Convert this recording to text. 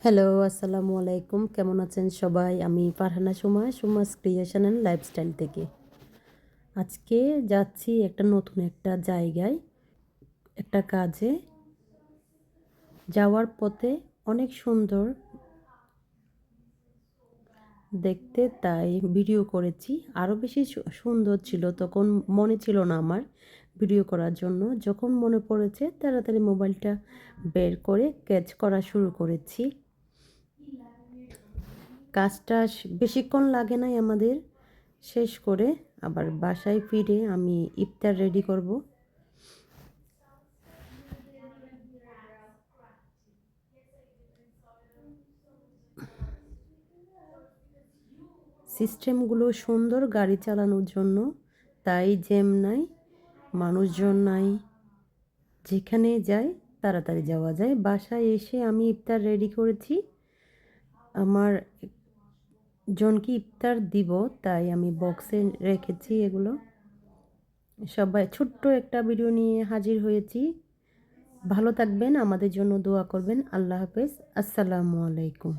Hello, আসসালামু আলাইকুম। কেমন আছেন সবাই? আমি Farhana Suma's creation and lifestyle থেকে। আজকে যাচ্ছি নতুন একটা জায়গায়, একটা কাজে। যাওয়ার পথে অনেক সুন্দর দেখতে, তাই ভিডিও করেছি। আরও বেশি সুন্দর ছিল, তখন মনে ছিল না আমার ভিডিও করার জন্য। যখন মনে পড়েছে তাড়াতাড়ি মোবাইলটা বের করে ক্যাচ করা শুরু করেছি। কাজটা বেশিক্ষণ লাগে নাই আমাদের শেষ করে আবার বাসায় ফিরে আমি ইফতার রেডি করব। সিস্টেমগুলো সুন্দর গাড়ি চালানোর জন্য, তাই জ্যাম নাই, মানুষজন নাই। যেখানে যাই তাড়াতাড়ি যাওয়া যায়। বাসায় এসে আমি ইফতার রেডি করেছি। আমার জনকে ইফতার দিব, তাই আমি বক্সে রেখেছি এগুলো। সবাই ছোট্ট একটা ভিডিও নিয়ে হাজির হয়েছি। ভালো থাকবেন, আমাদের জন্য দোয়া করবেন। আল্লাহ হাফেজ, আসসালামু আলাইকুম।